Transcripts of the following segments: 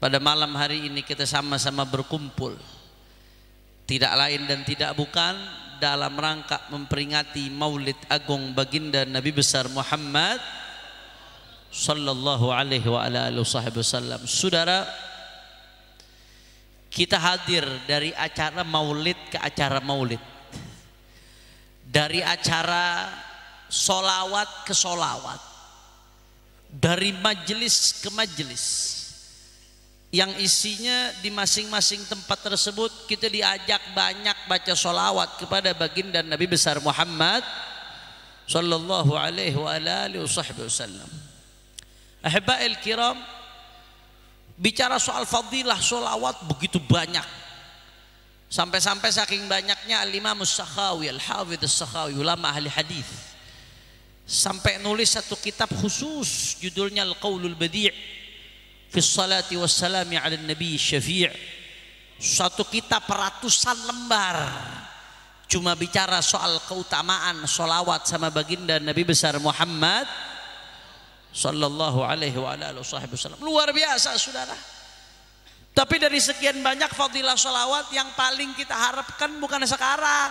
pada malam hari ini kita sama-sama berkumpul tidak lain dan tidak bukan dalam rangka memperingati Maulid Agung baginda Nabi besar Muhammad sallallahu alaihi wa ala alihi wasallam. Saudara, kita hadir dari acara Maulid ke acara Maulid, dari acara solawat ke solawat, dari majelis ke majelis, yang isinya di masing-masing tempat tersebut kita diajak banyak baca solawat kepada baginda Nabi besar Muhammad sallallahu alaihi wa alihi wasallam. Ahibba'il kiram, bicara soal fadilah solawat begitu banyak, sampai-sampai saking banyaknya Al-Imam As-Sakhawi, Al-Hafidh As-Sakhawi, ulama ahli hadis, sampai nulis satu kitab khusus judulnya Al-Qaulul Badi' fi salati wassalami ala nabi syafi'. Satu kitab ratusan lembar cuma bicara soal keutamaan solawat sama baginda Nabi besar Muhammad sallallahu alaihi wa alihi wasallam. Luar biasa saudara. Tapi dari sekian banyak fadilah solawat, yang paling kita harapkan bukan sekarang,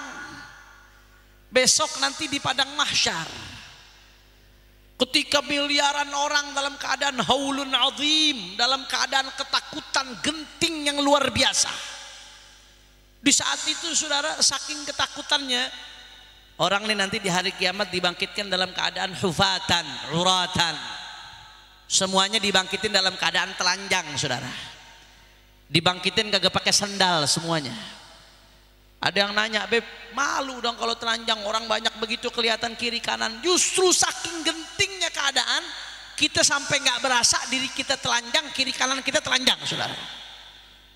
besok nanti di padang mahsyar, ketika miliaran orang dalam keadaan haulun azim, dalam keadaan ketakutan genting yang luar biasa. Di saat itu saudara, saking ketakutannya, orang ini nanti di hari kiamat dibangkitkan dalam keadaan hufatan, uratan. Semuanya dibangkitin dalam keadaan telanjang saudara. Dibangkitin kagak pakai sandal semuanya. Ada yang nanya, "Beb, malu dong kalau telanjang, orang banyak begitu kelihatan kiri kanan." Justru saking gentingnya keadaan, kita sampai nggak berasa diri kita telanjang, kiri kanan kita telanjang saudara.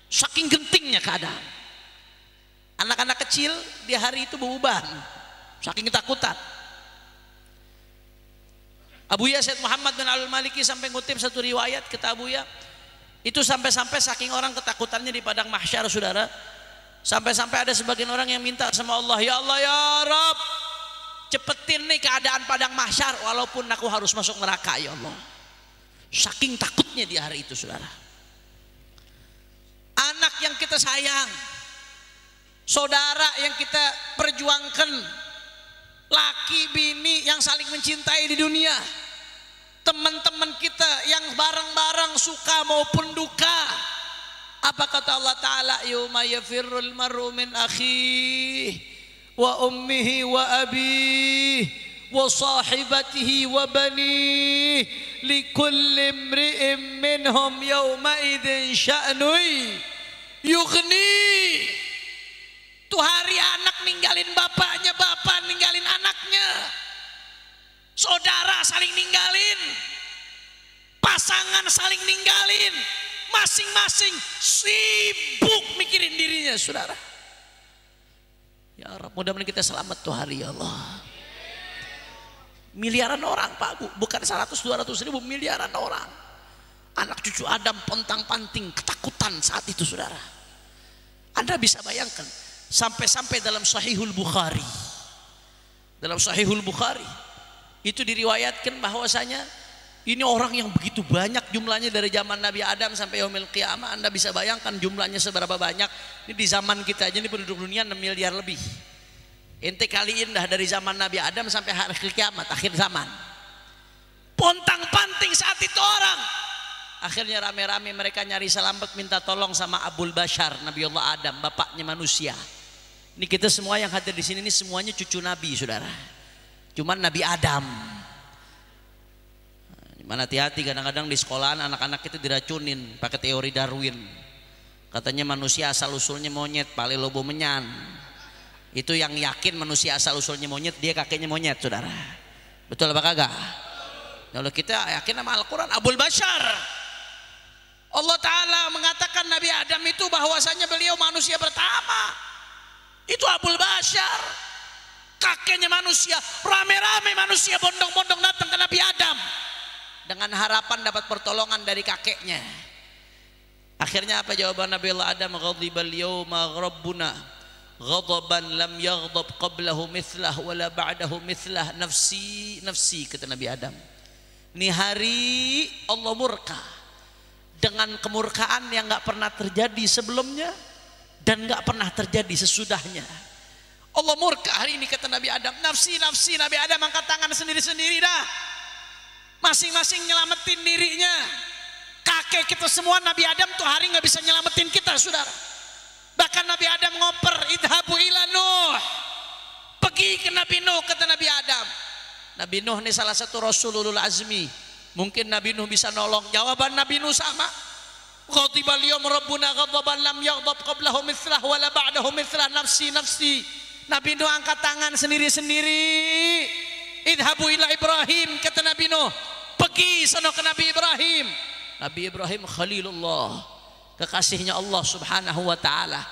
Saking gentingnya keadaan. Anak-anak kecil di hari itu beruban saking ketakutan. Abuya Said Muhammad bin Al-Maliki sampai ngutip satu riwayat kata Abuya, itu sampai-sampai saking orang ketakutannya di padang mahsyar saudara, sampai-sampai ada sebagian orang yang minta sama Allah, "Ya Allah ya Rabb, cepetin nih keadaan padang mahsyar walaupun aku harus masuk neraka ya Allah." Saking takutnya di hari itu saudara. Anak yang kita sayang, saudara yang kita perjuangkan, laki bini yang saling mencintai di dunia, teman-teman kita yang bareng-bareng suka maupun duka. Apa kata Allah Ta'ala? "Yawma yafirrul mar'u min akhihi wa ummihi wa abihi wa sahibatihi wa banihi likulli imri'in minhum yawma idin sya'nui yughni." Tuh hari anak ninggalin bapaknya, bapak ninggalin anaknya, saudara saling ninggalin, pasangan saling ninggalin, masing-masing sibuk mikirin dirinya saudara. Ya Rabb, mudah-mudahan kita selamat tuh hari ya Allah. Miliaran orang Pak, bukan 100-200 ribu, miliaran orang. Anak cucu Adam pontang-panting ketakutan saat itu saudara. Anda bisa bayangkan, sampai-sampai dalam Sahihul Bukhari, dalam Sahihul Bukhari itu diriwayatkan bahwasanya ini orang yang begitu banyak jumlahnya dari zaman Nabi Adam sampai yaumil qiyamah. Anda bisa bayangkan jumlahnya seberapa banyak. Ini di zaman kita aja ini penduduk dunia 6 miliar lebih. Ente kaliin dah dari zaman Nabi Adam sampai hari kiamat, akhir zaman. Pontang-panting saat itu orang. Akhirnya rame-rame mereka nyari selamat, minta tolong sama Abul Bashar, Nabi Allah Adam, bapaknya manusia. Ini kita semua yang hadir di sini ini semuanya cucu Nabi saudara. Cuman Nabi Adam. Mana hati-hati, kadang-kadang di sekolahan anak-anak itu diracunin pakai teori Darwin. Katanya manusia asal usulnya monyet, palelobo menyan. Itu yang yakin manusia asal usulnya monyet, dia kakeknya monyet saudara. Betul apa kagak? Kalau kita yakin sama Al-Quran, Abul Bashar, Allah Ta'ala mengatakan Nabi Adam itu bahwasanya beliau manusia pertama. Itu Abul Bashar, kakeknya manusia. Rame-rame manusia bondong-bondong datang ke Nabi Adam dengan harapan dapat pertolongan dari kakeknya. Akhirnya apa jawaban Nabi Allah Adam? "Ghadibal yawma rabbuna ghadaban lam yaghdab qablahu mithlah wala ba'dahu mithlah, nafsi nafsi," kata Nabi Adam. Ini hari Allah murka dengan kemurkaan yang nggak pernah terjadi sebelumnya dan nggak pernah terjadi sesudahnya. Allah murka hari ini, kata Nabi Adam, nafsi nafsi. Nabi Adam angkat tangan sendiri-sendiri dah, masing-masing nyelamatin dirinya. Kakek kita semua Nabi Adam tuh hari nggak bisa nyelamatin kita, saudara. Bahkan Nabi Adam ngoper, idhabu ila Nuh, pergi ke Nabi Nuh, kata Nabi Adam. Nabi Nuh ini salah satu Rasulul Azmi, mungkin Nabi Nuh bisa nolong. Jawaban Nabi Nuh sama, ghadibal yawm rabbuna ghadaban lam yaghdab qablahu mithlah wala ba'dahu mithlah, nafsi nafsi. Nabi Nuh angkat tangan sendiri-sendiri. Idhabu ila Ibrahim, kata Nabi Nuh, pergi sana ke Nabi Ibrahim. Nabi Ibrahim Khalilullah, kekasihnya Allah subhanahu wa ta'ala.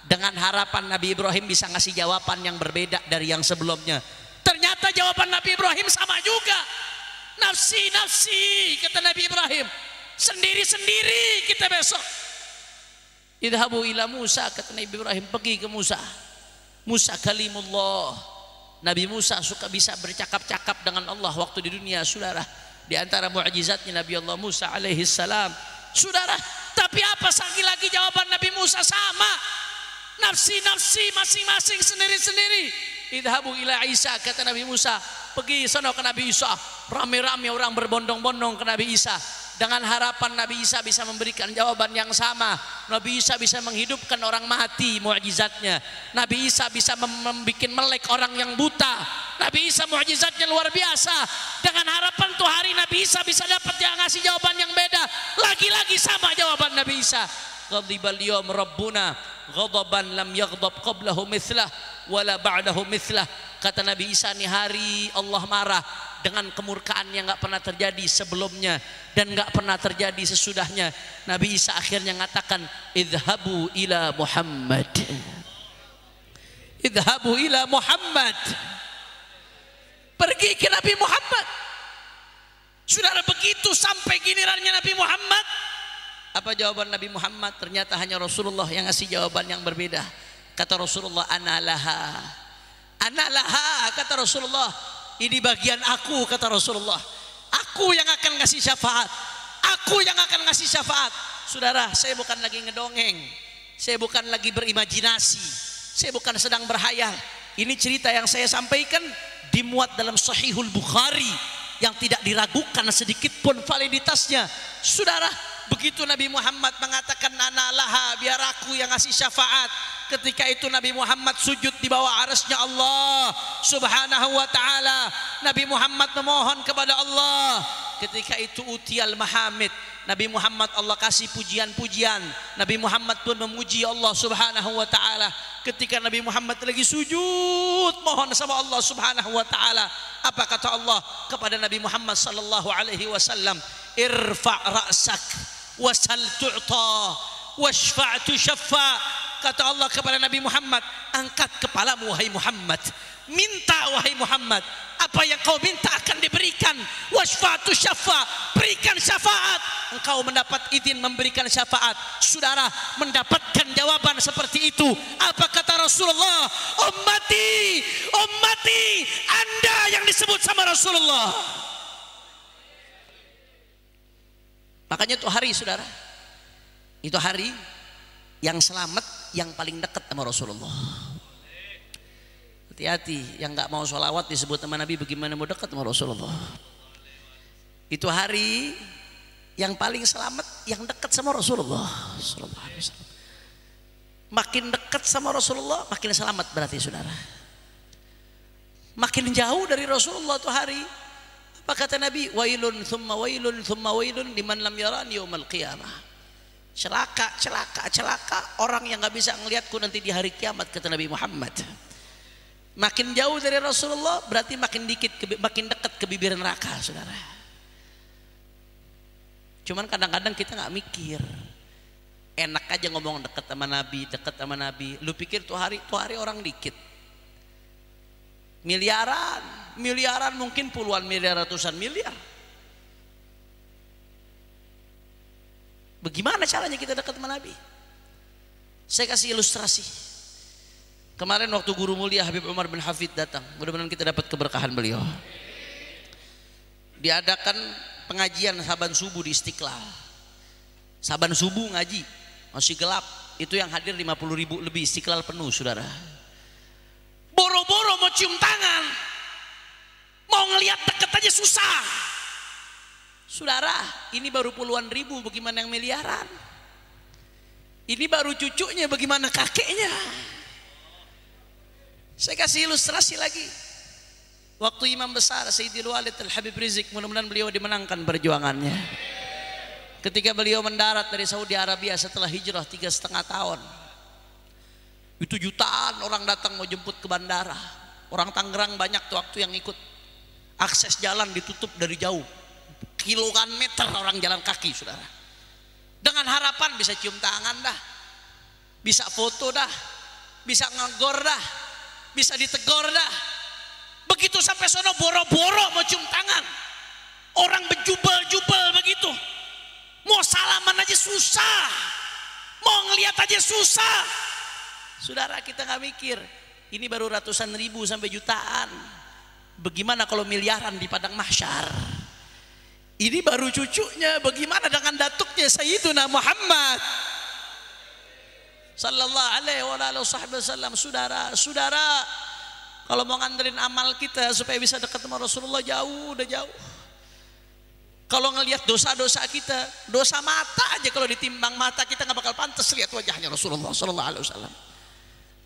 Dengan harapan Nabi Ibrahim bisa ngasih jawaban yang berbeda dari yang sebelumnya. Ternyata jawaban Nabi Ibrahim sama juga. Nafsi nafsi, kata Nabi Ibrahim, sendiri-sendiri kita besok. Idhabu ila Musa, kata Nabi Ibrahim, pergi ke Musa. Musa kalimullah, Nabi Musa suka bisa bercakap-cakap dengan Allah waktu di dunia, saudara. Di antara mukjizatnya Nabi Allah Musa alaihi salam, saudara. Tapi apa lagi jawaban Nabi Musa sama, nafsi nafsi, masing-masing sendiri-sendiri. Idhabu ila Isa, kata Nabi Musa, pergi sana ke Nabi Isa. Rame-rame orang berbondong-bondong ke Nabi Isa dengan harapan Nabi Isa bisa memberikan jawaban yang sama. Nabi Isa bisa menghidupkan orang mati, mukjizatnya. Nabi Isa bisa membuat melek orang yang buta. Nabi Isa mukjizatnya luar biasa. Dengan harapan tuh hari Nabi Isa bisa dapat yang ngasih jawaban yang beda. Lagi-lagi sama jawaban Nabi Isa. Ghadibal yawm rabbuna ghadaban lam yaghdab qablahu mithlah wala ba'dahu mithlah. Kata Nabi Isa, nih hari Allah marah dengan kemurkaan yang nggak pernah terjadi sebelumnya dan nggak pernah terjadi sesudahnya. Nabi Isa akhirnya mengatakan, idhabu ila Muhammad, idhabu ila Muhammad, pergi ke Nabi Muhammad. Saudara, begitu sampai gilirannya Nabi Muhammad, apa jawaban Nabi Muhammad? Ternyata hanya Rasulullah yang ngasih jawaban yang berbeda. Kata Rasulullah, analaha, analaha, kata Rasulullah, ini bagian aku, kata Rasulullah. Aku yang akan ngasih syafaat, aku yang akan ngasih syafaat. Saudara, saya bukan lagi ngedongeng, saya bukan lagi berimajinasi, saya bukan sedang berhayal. Ini cerita yang saya sampaikan dimuat dalam Sahihul Bukhari yang tidak diragukan sedikit pun validitasnya. Saudara, begitu Nabi Muhammad mengatakan analaha, biar aku yang ngasih syafaat, ketika itu Nabi Muhammad sujud di bawah arasnya Allah subhanahu wa ta'ala. Nabi Muhammad memohon kepada Allah. Ketika itu utial mahamid, Nabi Muhammad Allah kasih pujian-pujian. Nabi Muhammad pun memuji Allah subhanahu wa ta'ala. Ketika Nabi Muhammad lagi sujud mohon sama Allah subhanahu wa ta'ala, apa kata Allah kepada Nabi Muhammad sallallahu alaihi wasallam? Irfa' ra'sak wasal tu'ta washfa' tushaffa. Kata Allah kepada Nabi Muhammad, angkat kepalamu wahai Muhammad, minta wahai Muhammad, apa yang kau minta akan diberikan. Wasfa'tu syafa', berikan syafaat, engkau mendapat izin memberikan syafaat. Saudara, mendapatkan jawaban seperti itu. Apa kata Rasulullah? Ummati, ummati, Anda yang disebut sama Rasulullah. Makanya itu hari, saudara, itu hari yang selamat, yang paling dekat sama Rasulullah. Hati-hati, yang nggak mau sholawat disebut sama Nabi, bagaimana mau dekat sama Rasulullah? Itu hari yang paling selamat, yang dekat sama Rasulullah. Makin dekat sama Rasulullah, makin selamat berarti, saudara. Makin jauh dari Rasulullah itu hari, apa kata Nabi? Wailun thumma wailun thumma wailun liman lam yarani yaumal qiyamah. Celaka, celaka, celaka orang yang nggak bisa ngelihatku nanti di hari kiamat, kata Nabi Muhammad. Makin jauh dari Rasulullah berarti makin dekat ke bibir neraka, saudara. Cuman kadang-kadang kita nggak mikir, enak aja ngomong dekat sama Nabi, dekat sama Nabi. Lu pikir tuh hari orang dikit, miliaran mungkin puluhan miliar, ratusan miliar. Bagaimana caranya kita dekat sama Nabi? Saya kasih ilustrasi. Kemarin waktu guru mulia Habib Umar bin Hafid datang, mudah-mudahan kita dapat keberkahan beliau. Diadakan pengajian saban subuh di Istiqlal. Saban subuh ngaji masih gelap, itu yang hadir 50.000 lebih, Istiqlal penuh saudara. Boro-boro mau cium tangan, mau ngelihat deket aja susah. Saudara, ini baru puluhan ribu, bagaimana yang miliaran? Ini baru cucunya, bagaimana kakeknya? Saya kasih ilustrasi lagi. Waktu imam besar Sayyidil Walid Al-Habib Rizik, mudah-mudahan beliau dimenangkan perjuangannya. Ketika beliau mendarat dari Saudi Arabia setelah hijrah 3,5 tahun, itu jutaan orang datang mau jemput ke bandara. Orang Tangerang banyak tuh waktu yang ikut. Akses jalan ditutup dari jauh, kiloan meter orang jalan kaki saudara. Dengan harapan bisa cium tangan dah, bisa foto dah, bisa ngegor dah, bisa ditegor dah. Begitu sampai sono boro-boro mau cium tangan, orang bejubel-jubel begitu. Mau salaman aja susah, mau ngelihat aja susah. Saudara, kita nggak mikir ini baru ratusan ribu sampai jutaan. Bagaimana kalau miliaran di padang mahsyar? Ini baru cucunya, bagaimana dengan datuknya Sayyiduna Muhammad sallallahu alaihi wasallam. Saudara, kalau mau nganterin amal kita supaya bisa dekat sama Rasulullah, jauh, udah jauh. Kalau ngelihat dosa-dosa kita, dosa mata aja kalau ditimbang mata kita nggak bakal pantas lihat wajahnya Rasulullah sallallahu alaihi wasallam.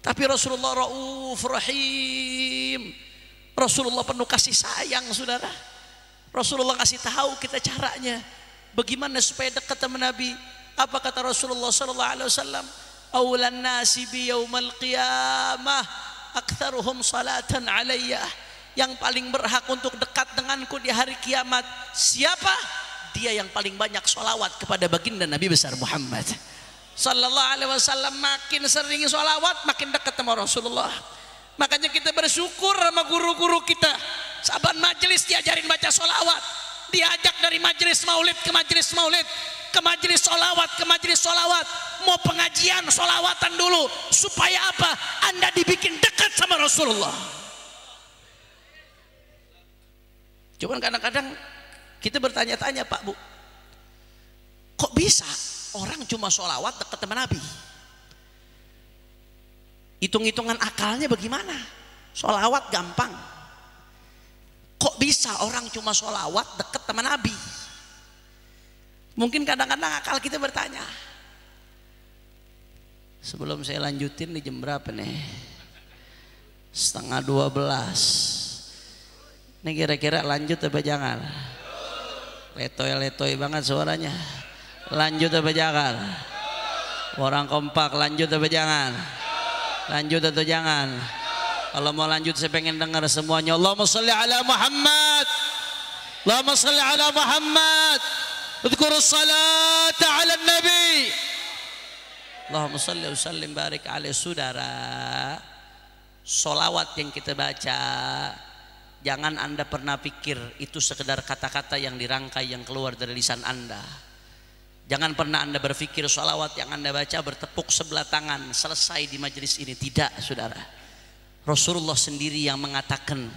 Tapi Rasulullah Rauf Rahim, Rasulullah penuh kasih sayang saudara. Rasulullah kasih tahu kita caranya bagaimana supaya dekat sama Nabi. Apa kata Rasulullah sallallahu alaihi wasallam? Aulan nasi bi yaumal qiyamah aktsaruhum salatan alayya. Yang paling berhak untuk dekat denganku di hari kiamat siapa? Dia yang paling banyak sholawat kepada baginda Nabi besar Muhammad sallallahu alaihi wasallam. Makin sering sholawat makin dekat sama Rasulullah. Makanya kita bersyukur sama guru-guru kita. Saban majelis diajarin baca sholawat, diajak dari majelis maulid ke majelis maulid, ke majelis sholawat ke majelis sholawat. Mau pengajian sholawatan dulu supaya apa? Anda dibikin dekat sama Rasulullah. Cuman kadang-kadang kita bertanya-tanya, Pak Bu, kok bisa orang cuma sholawat dekat sama Nabi? Hitung-hitungan akalnya bagaimana? Sholawat gampang, kok bisa orang cuma sholawat dekat sama Nabi? Mungkin kadang-kadang akal kita bertanya. Sebelum saya lanjutin, di jam berapa nih? 11:30. Ini kira-kira lanjut apa jangan? Letoy-letoy banget suaranya. Lanjut apa jangan? Orang kompak, lanjut apa jangan? Lanjut atau jangan? Kalau mau lanjut saya pengen dengar semuanya. Allahumma sholli ala Muhammad, Allahumma sholli ala Muhammad, udhkurus salata ala nabi, Allahumma sholli wa sallim barik alaihi. Saudara, sholawat yang kita baca, jangan Anda pernah pikir itu sekedar kata-kata yang dirangkai yang keluar dari lisan Anda. Jangan pernah Anda berpikir sholawat yang Anda baca bertepuk sebelah tangan selesai di majelis ini. Tidak saudara, Rasulullah sendiri yang mengatakan,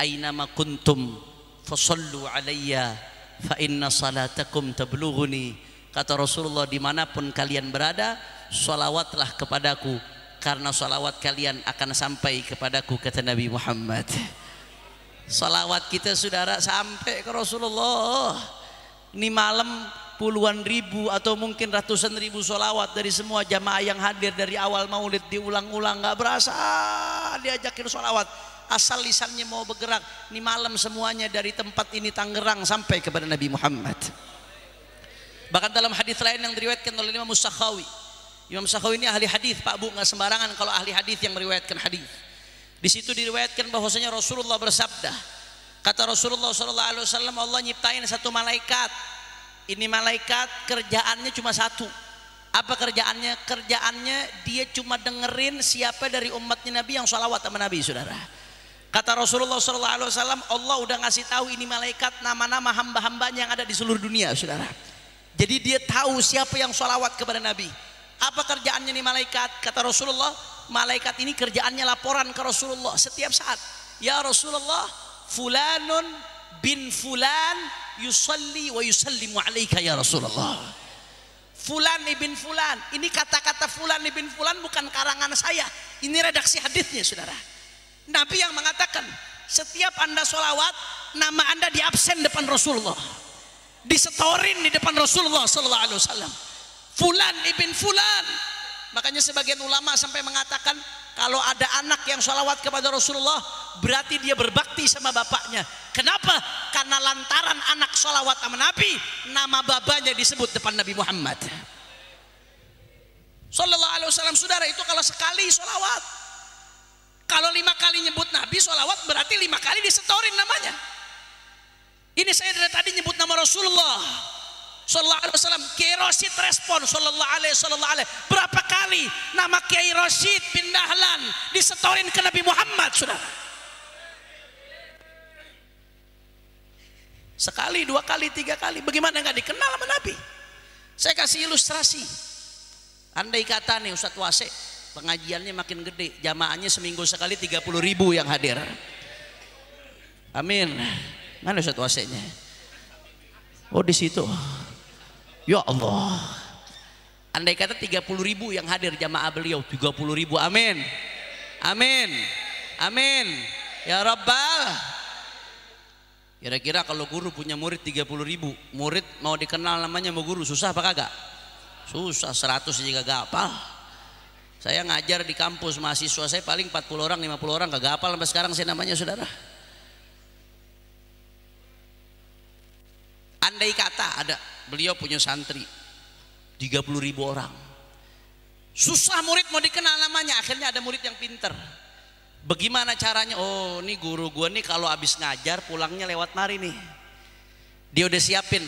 Ainama kuntum fasallu alayya fa inna salatakum tablughuni. Kata Rasulullah, dimanapun kalian berada, sholawatlah kepadaku karena sholawat kalian akan sampai kepadaku, kata Nabi Muhammad. Salawat kita saudara sampai ke Rasulullah. Ini malam puluhan ribu atau mungkin ratusan ribu salawat dari semua jamaah yang hadir dari awal maulid diulang-ulang, nggak berasa diajakin salawat. Asal lisannya mau bergerak. Ini malam semuanya dari tempat ini Tangerang sampai kepada Nabi Muhammad. Bahkan dalam hadis lain yang diriwayatkan oleh Imam Sakhawi. Imam Sakhawi ini ahli hadis Pak Bu, nggak sembarangan kalau ahli hadis yang meriwayatkan hadis. Di situ diriwayatkan bahwasanya Rasulullah bersabda, kata Rasulullah SAW, Allah nyiptain satu malaikat. Ini malaikat kerjaannya cuma satu. Apa kerjaannya? Kerjaannya dia cuma dengerin siapa dari umatnya Nabi yang sholawat sama Nabi, saudara. Kata Rasulullah SAW, Allah udah ngasih tahu ini malaikat nama-nama hamba-hambanya yang ada di seluruh dunia, saudara. Jadi dia tahu siapa yang sholawat kepada Nabi. Apa kerjaannya nih malaikat? Kata Rasulullah, malaikat ini kerjaannya laporan ke Rasulullah setiap saat. Ya Rasulullah, fulanun bin fulan yusalli wa yusallimu alaika ya Rasulullah. Fulan ibn Fulan. Ini kata-kata Fulan ibn Fulan bukan karangan saya. Ini redaksi hadisnya, saudara. Nabi yang mengatakan, setiap Anda sholawat, nama Anda diabsen depan Rasulullah, disetorin di depan Rasulullah sallallahu alaihi wasallam. Fulan ibn Fulan. Makanya sebagian ulama sampai mengatakan, kalau ada anak yang sholawat kepada Rasulullah, berarti dia berbakti sama bapaknya. Kenapa? Karena lantaran anak sholawat sama Nabi, nama babanya disebut depan Nabi Muhammad sallallahu alaihi wasallam. Saudara, itu kalau sekali sholawat. Kalau 5 kali nyebut Nabi sholawat, berarti 5 kali disetorin namanya. Ini saya dari tadi nyebut nama Rasulullah sallallahu alaihi wasallam. Kiai Rosyid respon sallallahu alaihi. Berapa kali nama Kiai Rosyid bin Dahlan disetorin ke Nabi Muhammad, saudara? Sekali, 2 kali, 3 kali. Bagaimana nggak dikenal sama Nabi? Saya kasih ilustrasi. Andai kata nih Ustadz Wase, pengajiannya makin gede, jamaahnya seminggu sekali 30.000 yang hadir. Amin. Mana Ustadz Wasenya? Oh, di situ. Ya Allah. Andai kata 30.000 yang hadir jamaah beliau, 30.000. Amin. Amin. Amin. Ya Rabbal. Kira-kira kalau guru punya murid 30.000, murid mau dikenal namanya mau guru, susah apa kagak? Susah. 100 juga gak hafal. Saya ngajar di kampus, mahasiswa saya paling 40 orang 50 orang kagak hafal sampai sekarang saya namanya, saudara. Andai kata ada beliau punya santri 30.000 orang, susah murid mau dikenal namanya. Akhirnya ada murid yang pinter. Bagaimana caranya? Oh, ini guru gua nih kalau habis ngajar pulangnya lewat mari nih. Dia udah siapin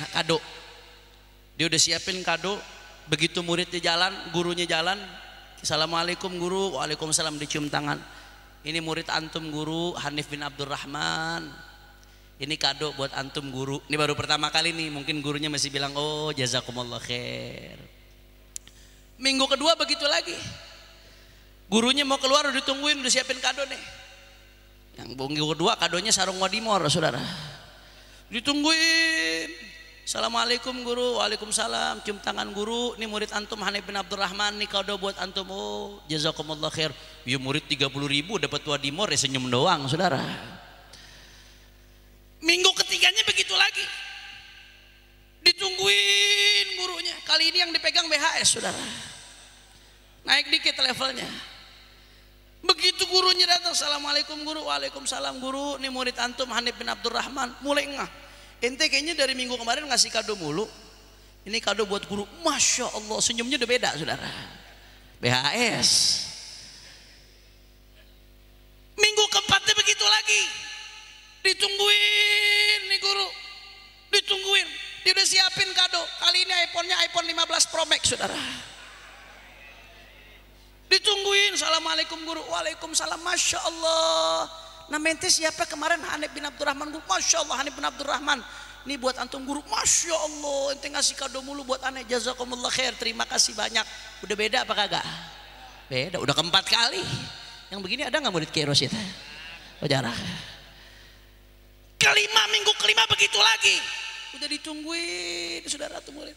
kado. Begitu muridnya jalan, gurunya jalan, assalamualaikum guru, waalaikumsalam, dicium tangan. Ini murid antum guru, Hanif bin Abdurrahman. Ini kado buat antum guru. Ini baru pertama kali nih, mungkin gurunya masih bilang, oh jazakumullah khair. Minggu kedua begitu lagi. Gurunya mau keluar udah ditungguin, udah siapin kado nih. Yang minggu kedua kadonya sarung wadimor, saudara. Ditungguin. Assalamualaikum guru, waalaikumsalam, cium tangan guru. Ini murid antum Hanif bin Abdurrahman, nih kado buat antum. Oh jazakumullah khair. Ya murid 30.000 dapat wadimor, ya senyum doang, saudara. Minggu ketiganya begitu lagi, ditungguin gurunya. Kali ini yang dipegang BHS, saudara. Naik dikit levelnya. Begitu gurunya datang, assalamualaikum guru, waalaikumsalam guru. Ini murid antum Hanif bin Abdurrahman. Mulai ngah, ente kayaknya dari minggu kemarin ngasih kado mulu. Ini kado buat guru. Masya Allah, senyumnya udah beda, saudara. BHS. Minggu keempatnya begitu lagi, ditungguin nih guru, ditungguin. Dia udah siapin kado. Kali ini iPhone-nya iPhone 15 Pro Max, saudara. Ditungguin, assalamualaikum guru, waalaikumsalam. Masya Allah. Nama ente siapa kemarin? Hanif bin Abdurrahman guru. Masya Allah, Hanif bin Abdurrahman. Ini buat antum guru. Masya Allah, ente ngasih kado mulu buat aneh. Jazakumullah khair, terima kasih banyak. Udah beda apa kagak? Beda. Udah keempat kali. Yang begini ada nggak murid Kiai Rosyid? Oh, jarang. Minggu kelima begitu lagi. Udah ditungguin, saudara tuh murid.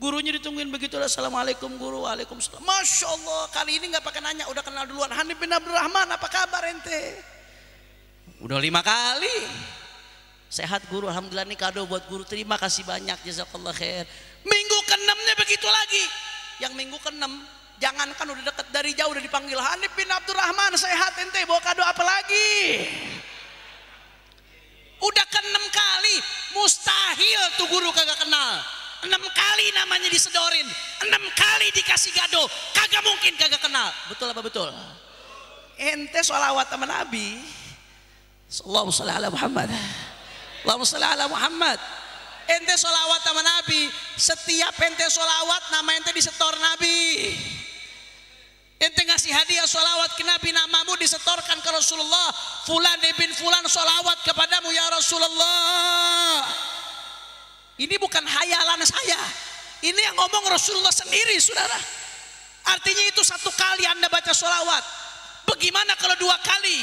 Gurunya ditungguin begitu. Assalamualaikum guru, waalaikumsalam. Masya Allah, kali ini nggak pakai nanya, udah kenal duluan. Hanif bin Abdurrahman, apa kabar ente? Udah 5 kali. Sehat guru, alhamdulillah, nih kado buat guru, terima kasih banyak, jazakallah khair. Minggu ke-6-nya begitu lagi. Yang minggu ke-6, jangankan udah deket, dari jauh udah dipanggil, Hanif bin Abdurrahman, sehat ente, bawa kado apa lagi? Udah ke-6 kali, mustahil tuh guru kagak kenal. 6 kali namanya disedorin, 6 kali dikasih kado, kagak mungkin kagak kenal. Betul apa betul? Ente sholawat sama Nabi. Allahumma sholli ala Muhammad. Allahumma sholli ala Muhammad. Ente sholawat sama Nabi, setiap ente sholawat nama ente disetor Nabi. Ente ngasih hadiah sholawat ke Nabi, namamu disetorkan ke Rasulullah. Fulan ibn Fulan sholawat kepadamu ya Rasulullah. Ini bukan hayalan saya, ini yang ngomong Rasulullah sendiri, saudara. Artinya itu 1 kali Anda baca sholawat. Bagaimana kalau 2 kali?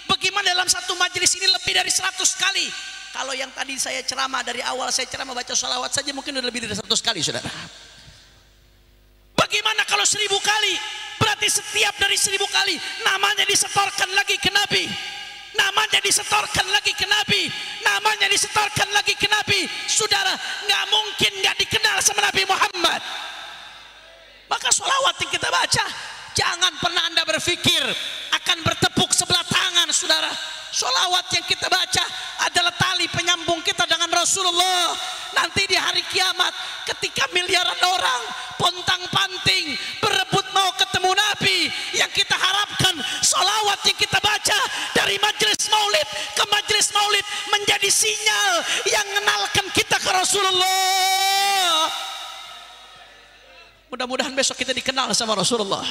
Bagaimana dalam satu majelis ini lebih dari 100 kali? Kalau yang tadi saya ceramah dari awal, saya ceramah baca sholawat saja mungkin udah lebih dari 100 kali, saudara. Bagaimana kalau 1000 kali? Berarti setiap dari 1000 kali namanya disetorkan lagi ke Nabi, namanya disetorkan lagi ke Nabi, namanya disetorkan lagi ke Nabi. Saudara, nggak mungkin nggak dikenal sama Nabi Muhammad. Maka sholawat yang kita baca, jangan pernah Anda berpikir akan bertepuk sebelah tangan, saudara. Sholawat yang kita baca adalah tali penyambung kita dengan Rasulullah. Nanti di hari kiamat, ketika miliaran orang pontang-panting berebut mau ketemu Nabi, yang kita harapkan sholawat yang kita baca dari majelis maulid ke majelis maulid menjadi sinyal yang mengenalkan kita ke Rasulullah. Mudah-mudahan besok kita dikenal sama Rasulullah.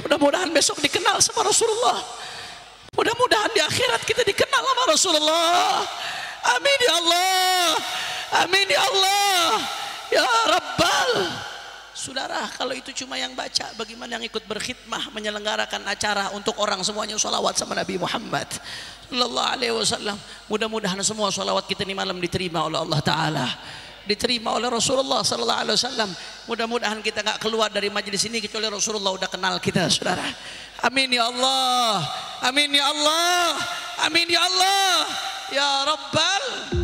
Mudah-mudahan besok dikenal sama Rasulullah. Mudah-mudahan di akhirat kita dikenal sama Rasulullah. Amin ya Allah. Amin ya Allah. Ya Rabbal. Saudara, kalau itu cuma yang baca, bagaimana yang ikut berkhidmah menyelenggarakan acara untuk orang semuanya sholawat sama Nabi Muhammad sallallahu alaihi wasallam. Mudah-mudahan semua sholawat kita ini malam diterima oleh Allah Ta'ala, diterima oleh Rasulullah sallallahu alaihi wasallam. Mudah-mudahan kita nggak keluar dari majelis ini kecuali Rasulullah udah kenal kita, saudara. Amin ya Allah. Amin ya Allah. Amin ya Allah. Ya Rabbal